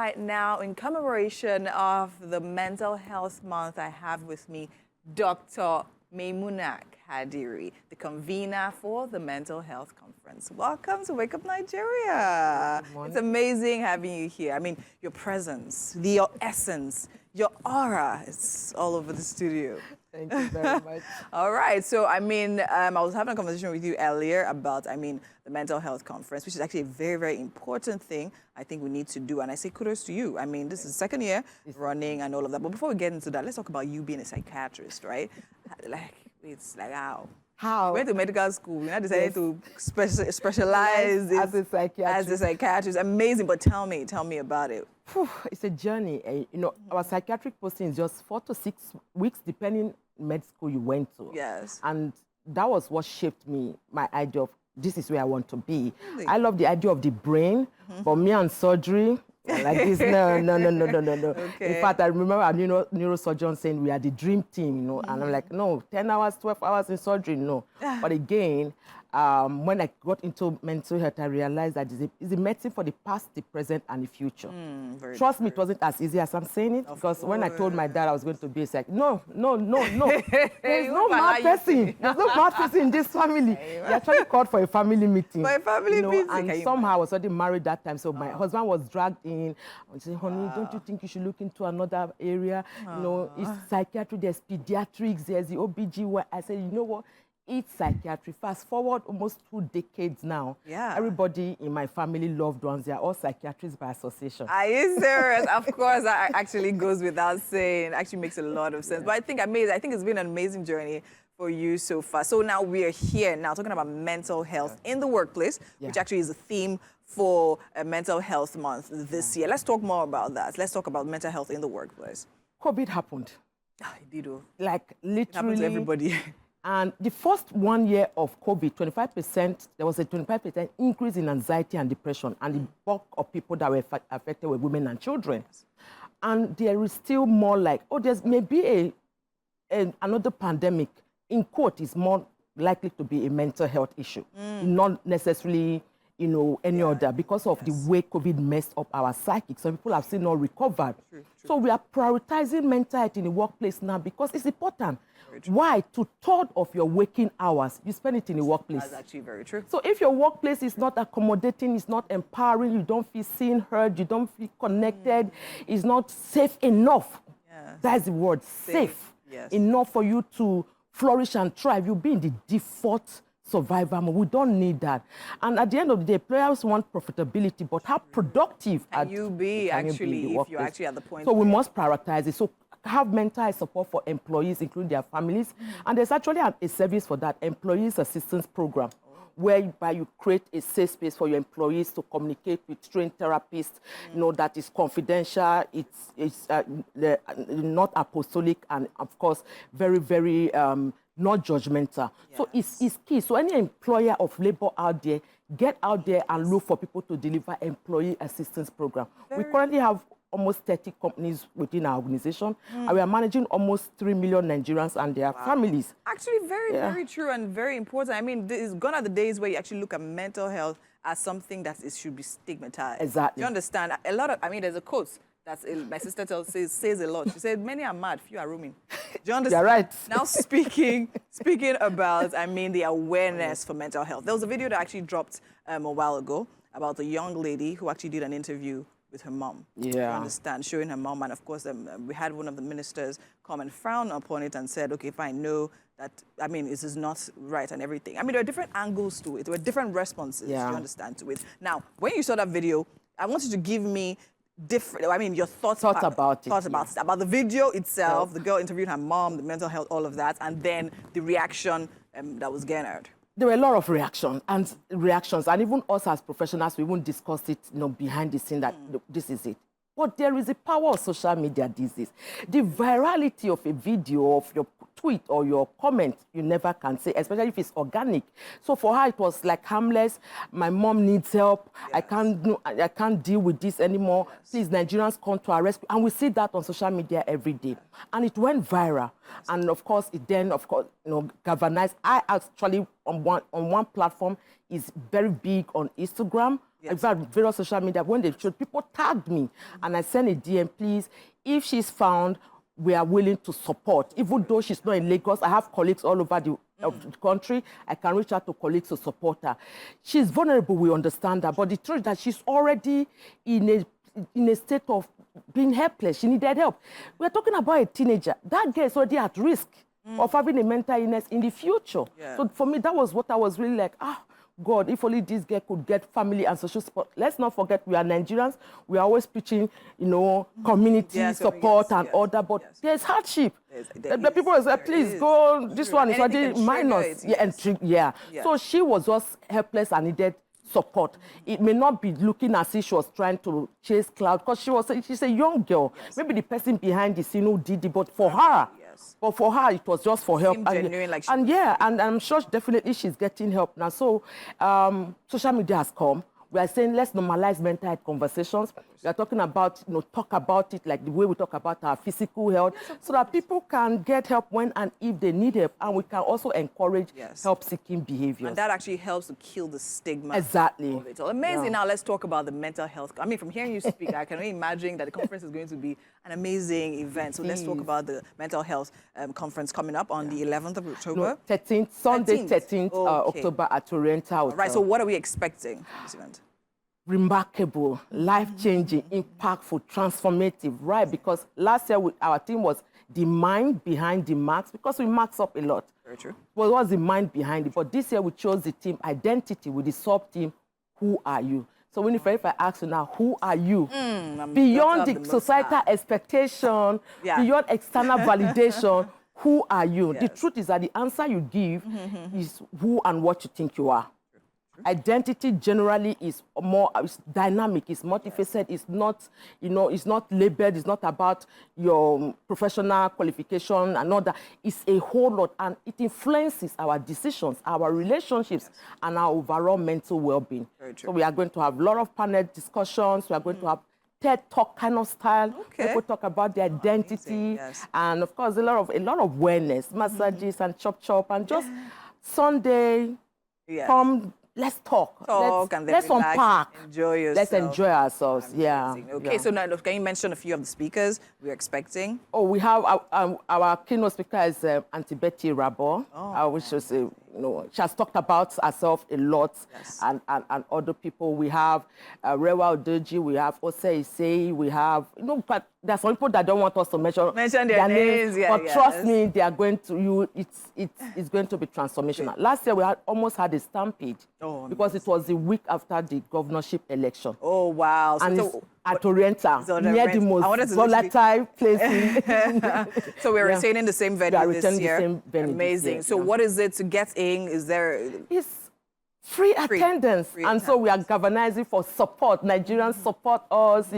right, now in commemoration of the Mental Health Month, I have with me Dr. Maymunah Kadiri, the convener for the Mental Health Conference. Welcome to Wake Up Nigeria. It's amazing having you here. I mean, your presence, your essence, your aura, it's all over the studio. Thank you very much. All right. So, I mean, I was having a conversation with you earlier about, the Mental Health Conference, which is actually a very, very important thing I think we need to do. And I say kudos to you. I mean, this is the second year running and all of that. But before we get into that, let's talk about you being a psychiatrist, right? It's like how? How? You went to medical school. You decided to specialize as a psychiatrist. As a psychiatrist. Amazing. But tell me about it. It's a journey. You know, our psychiatric posting is just 4 to 6 weeks, depending med school you went to. Yes. And that was what shaped me, my idea of this is where I want to be. Really? I love the idea of the brain. For me and surgery, like this, no. Okay. In fact, I remember a neurosurgeon saying we are the dream team, you know, and I'm like, no, 10 hours, 12 hours in surgery, no. But again, when I got into mental health, I realized that it's a medicine for the past, the present, and the future. Trust me, it wasn't as easy as I'm saying it, because when I told my dad I was going to be a psych, no. There's no mad person. There's no mad person in this family. He actually called for a family meeting. For a family meeting. And somehow I was already married that time, so my husband was dragged in. I said, honey, don't you think you should look into another area? You know, it's psychiatry, there's pediatrics, there's the OBGYN. I said, you know what? It's psychiatry. Fast forward almost 2 decades now. Yeah. Everybody in my family, loved ones, they're all psychiatrists by association. Are you serious? Of course, that actually goes without saying. It actually makes a lot of sense. But I think it's been an amazing journey for you so far. So now we are here now talking about mental health in the workplace, which actually is a theme for Mental Health Month this year. Let's talk more about that. Let's talk about mental health in the workplace. COVID happened. It did. Like literally. It happened to everybody. And the first 1 year of COVID, 25%, there was a 25% increase in anxiety and depression. And the bulk of people that were affected were women and children. And there is still more like, there's maybe another pandemic, in quote, is more likely to be a mental health issue. Not necessarily, any other, because of the way COVID messed up our psychic. Some people have still not recovered. True. So we are prioritizing mental health in the workplace now because it's important. Why? 2/3 of your waking hours, you spend it in the workplace. That's actually very true. So if your workplace is not accommodating, it's not empowering, you don't feel seen, heard, you don't feel connected, it's not safe enough. That's the word, safe. Yes. Enough for you to flourish and thrive. You'll be in the default survival mode. We don't need that. And at the end of the day, players want profitability, but how productive can you be actually if you're actually at the point? So we must prioritize it. So have mental health support for employees, including their families. And there's actually a service for that, Employees Assistance Program, whereby you create a safe space for your employees to communicate with trained therapists, that is confidential, it's not apostolic, and of course, very, very not judgmental. So it's key. So any employer of labor out there, get out there and look for people to deliver employee assistance program. We currently have almost 30 companies within our organization, and we are managing almost 3 million Nigerians and their families. Actually, very true and very important. I mean, it's gone are the days where you actually look at mental health as something that should be stigmatized. Exactly. You understand? A lot of, there's a quote that my sister says a lot. She said, many are mad, few are roaming. Do you understand? You're right. Now, speaking about, the awareness for mental health. There was a video that actually dropped a while ago about a young lady who actually did an interview with her mom. You understand? Showing her mom. And of course, we had one of the ministers come and frown upon it and said, okay, fine, no, that, this is not right and everything. There are different angles to it. There were different responses, you understand, to it. Now, when you saw that video, I want you to give me your thoughts about the video itself, the girl interviewed her mom, the mental health, all of that, and then the reaction that was garnered. There were a lot of reactions, and even us as professionals, we won't discuss it, behind the scene that this is it. But there is a power of social media these days. The virality of a video, of your tweet or your comment, you never can say, especially if it's organic. So for her, it was like harmless. My mom needs help. I can't deal with this anymore. Please, Nigerians, come to our rescue. And we see that on social media every day. And it went viral. And of course, it then, galvanized. I actually, on one platform, is very big on Instagram. in fact, various social media, when they showed, people tagged me, and I sent a DM, please, if she's found, we are willing to support. Even though she's not in Lagos, I have colleagues all over the country. I can reach out to colleagues to support her. She's vulnerable, we understand that, but the truth is that she's already in a state of being helpless. She needed help. We're talking about a teenager. That girl is already at risk of having a mental illness in the future. Yeah. So for me, that was what I was really like, God, if only this girl could get family and social support. Let's not forget, we are Nigerians. We are always preaching, community support and all that, but there's hardship. The people say, please go, this one is already minus. So she was just helpless and needed support. It may not be looking as if she was trying to chase cloud, because she's a young girl. Maybe the person behind the scene who did it, but for her, it was just for help. And I'm sure definitely she's getting help now. So social media has come. We are saying let's normalize mental health conversations. We are talking about, talk about it like the way we talk about our physical health, so that people can get help when and if they need help, and we can also encourage help-seeking behaviors. And that actually helps to kill the stigma. Exactly. Of it all. Amazing. Yeah. Now let's talk about the mental health. I mean, from hearing you speak, I can only imagine that the conference is going to be an amazing event. So let's talk about the mental health conference coming up on the 11th of October. 13th, Sunday, 13th October at Oriental Hotel. All right. So what are we expecting from this event? Remarkable, life-changing, impactful, transformative, right? Because last year our theme was the mind behind the marks, because we marks up a lot. Very true. What was the mind behind it? But this year we chose the theme identity with the sub-theme, who are you? So if I ask you now, who are you? Beyond the societal expectation, beyond external validation, who are you? Yes. The truth is that the answer you give is who and what you think you are. Identity generally is more dynamic, it's multifaceted, it's not, it's not labeled, it's not about your professional qualification and all that. It's a whole lot, and it influences our decisions, our relationships, and our overall mental well-being. So we are going to have a lot of panel discussions, we are going to have TED Talk kind of style. People talk about their identity, and of course a lot of wellness, massages and chop, and just Sunday, come. Let's talk. Let's unpack. Enjoy yourself. Let's enjoy ourselves. Amazing. Okay, so now can you mention a few of the speakers we're expecting? Oh, we have our keynote speaker is Auntie Betty Rabo, which is she has talked about herself a lot, and other people. We have Rewa Odoji, we have Ose Isei, we have but there's some people that don't want us to mention their names. But trust me, they are going to it's going to be transformational. Last year we almost had a stampede because it was the week after the governorship election. Oh wow! And it's at Oriental, near the most volatile place. So we're retaining the same venue this year. The same venue. Amazing. So what is it to get in? Is there? It's free attendance. So we are galvanizing for support. Nigerians support us,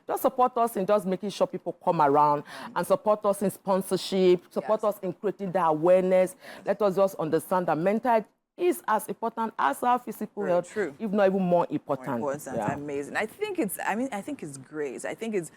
just support us in just making sure people come around and support us in sponsorship, support us in creating the awareness. Let us just understand that mental health is as important as our physical health, if not even more important. Amazing. I think it's great. This is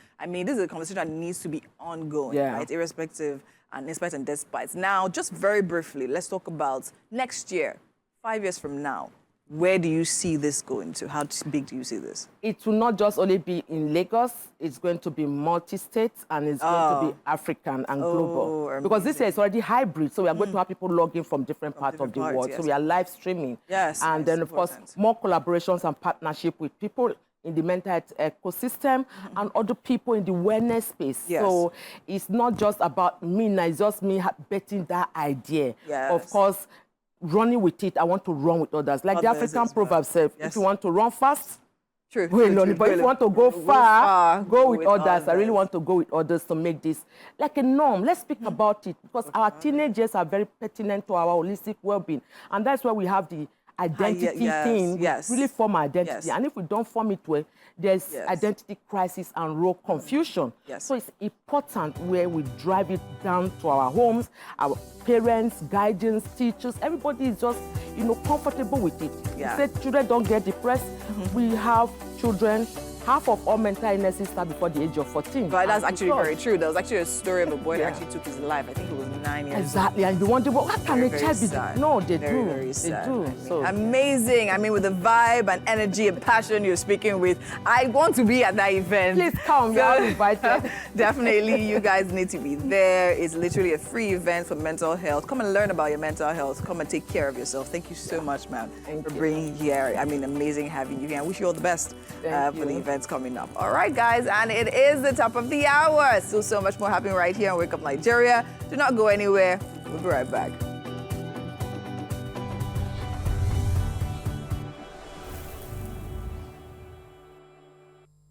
a conversation that needs to be ongoing, right? Irrespective and in spite and despite. Now, just very briefly, let's talk about next year, 5 years from now. Where do you see this going to? How big do you see this? It will not just only be in Lagos. It's going to be multi-state, and it's going to be African and global. Amazing. Because this year is already hybrid, so we are going to have people logging from different parts of the world. So we are live streaming. And then, of course, more collaborations and partnership with people in the mental health ecosystem and other people in the wellness space. So it's not just about me now, it's just me betting that idea. Of course, running with it, I want to run with others. Like the African proverb says, if you want to run fast, go alone. But if you want to go far, go with others. I really want to go with others to make this like a norm. Let's speak about it, because our teenagers are very pertinent to our holistic well-being. And that's why we have the identity thing. Really form our identity. And if we don't form it well, there's identity crisis and role confusion. So it's important where we drive it down to our homes, our parents, guardians, teachers. Everybody is just, comfortable with it. We say children don't get depressed. We have children half of all mental illnesses start before the age of 14. But that's actually very true. There was actually a story of a boy that actually took his life. I think he was 9 years old. Exactly, and you wonder, well, how can a child be? No, they do. Very sad. They do. So amazing. I mean, with the vibe and energy and passion you're speaking with, I want to be at that event. Please come. You're invited. Definitely, you guys need to be there. It's literally a free event for mental health. Come and learn about your mental health. Come and take care of yourself. Thank you so much, ma'am, for being here. I mean, amazing having you here. I wish you all the best for the events coming up. All right, guys, and it is the top of the hour. Still so much more happening right here on Wake Up Nigeria. Do not go anywhere. We'll be right back.